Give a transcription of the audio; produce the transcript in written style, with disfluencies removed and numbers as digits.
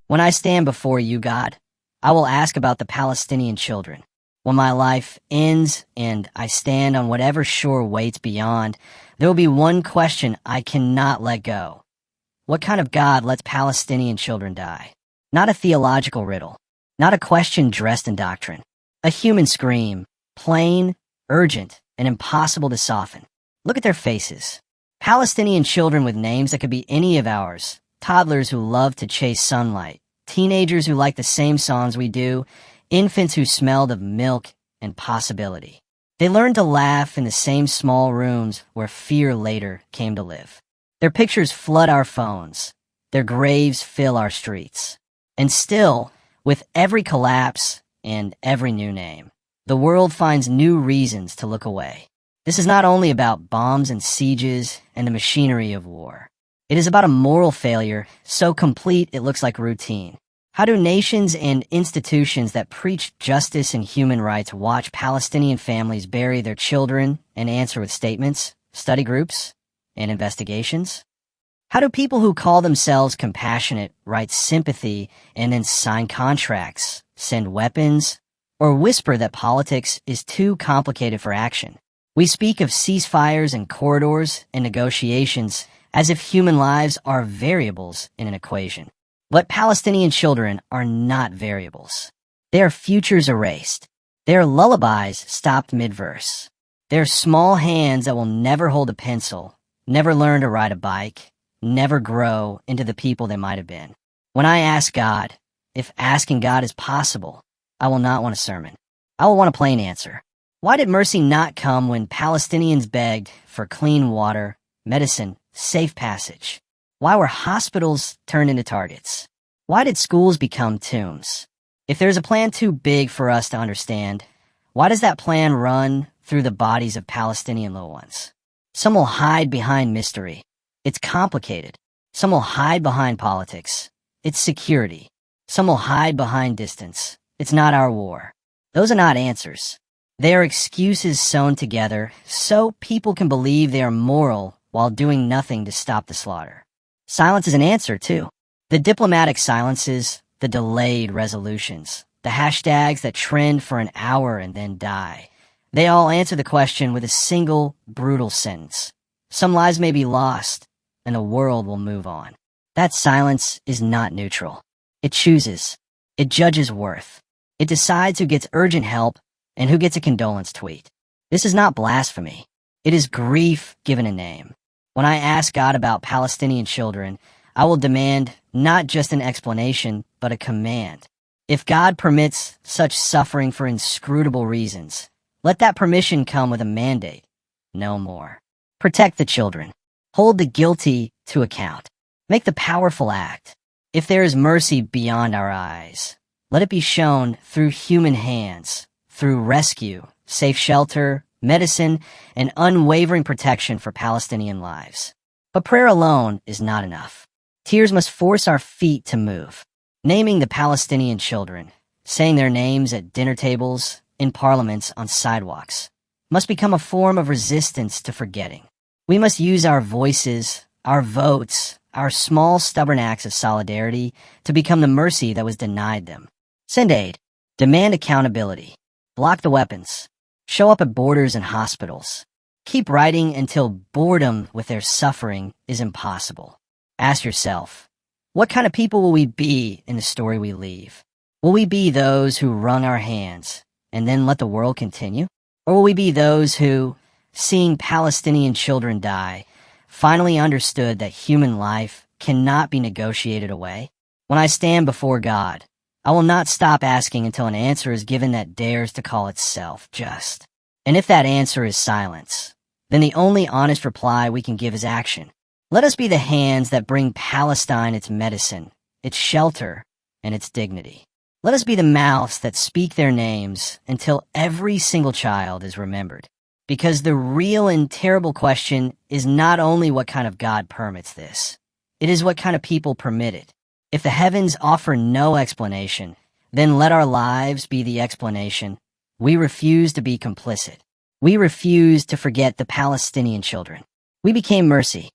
When I stand before you, God, I will ask about the Palestinian children. When my life ends and I stand on whatever shore waits beyond, there will be one question I cannot let go. What kind of God lets Palestinian children die? Not a theological riddle, not a question dressed in doctrine. A human scream, plain, urgent, and impossible to soften. Look at their faces. Palestinian children with names that could be any of ours. Toddlers who love to chase sunlight. Teenagers who like the same songs we do. Infants who smelled of milk and possibility. They learned to laugh in the same small rooms where fear later came to live. Their pictures flood our phones. Their graves fill our streets. And still, with every collapse and every new name, the world finds new reasons to look away. This is not only about bombs and sieges and the machinery of war. It is about a moral failure so complete it looks like routine. How do nations and institutions that preach justice and human rights watch Palestinian families bury their children and answer with statements, study groups, and investigations? How do people who call themselves compassionate write sympathy and then sign contracts, send weapons, or whisper that politics is too complicated for action? We speak of ceasefires and corridors and negotiations as if human lives are variables in an equation. But Palestinian children are not variables. They are futures erased. They are lullabies stopped mid-verse. They are small hands that will never hold a pencil, never learn to ride a bike, never grow into the people they might have been. When I ask God, if asking God is possible, I will not want a sermon. I will want a plain answer. Why did mercy not come when Palestinians begged for clean water, medicine, safe passage? Why were hospitals turned into targets? Why did schools become tombs? If there's a plan too big for us to understand, why does that plan run through the bodies of Palestinian little ones? Some will hide behind mystery. It's complicated. Some will hide behind politics. It's security. Some will hide behind distance. It's not our war. Those are not answers. They are excuses sewn together so people can believe they are moral while doing nothing to stop the slaughter. Silence is an answer, too. The diplomatic silences, the delayed resolutions, the hashtags that trend for an hour and then die. They all answer the question with a single, brutal sentence. Some lives may be lost, and the world will move on. That silence is not neutral. It chooses. It judges worth. It decides who gets urgent help and who gets a condolence tweet. This is not blasphemy. It is grief given a name. When I ask God about Palestinian children, I will demand not just an explanation, but a command. If God permits such suffering for inscrutable reasons, let that permission come with a mandate. No more. Protect the children. Hold the guilty to account. Make the powerful act. If there is mercy beyond our eyes, let it be shown through human hands, through rescue, safe shelter, medicine, and unwavering protection for Palestinian lives. But prayer alone is not enough. Tears must force our feet to move. Naming the Palestinian children, saying their names at dinner tables, in parliaments, on sidewalks, must become a form of resistance to forgetting. We must use our voices, our votes, our small stubborn acts of solidarity to become the mercy that was denied them. Send aid. Demand accountability. Block the weapons. Show up at borders and hospitals. Keep writing until boredom with their suffering is impossible. Ask yourself, what kind of people will we be in the story we leave? Will we be those who wrung our hands and then let the world continue? Or will we be those who, seeing Palestinian children die, finally understood that human life cannot be negotiated away? When I stand before God, I will not stop asking until an answer is given that dares to call itself just. And if that answer is silence, then the only honest reply we can give is action. Let us be the hands that bring Palestine its medicine, its shelter, and its dignity. Let us be the mouths that speak their names until every single child is remembered. Because the real and terrible question is not only what kind of God permits this, it is what kind of people permit it. If the heavens offer no explanation, then let our lives be the explanation. We refuse to be complicit. We refuse to forget the Palestinian children. We became mercy.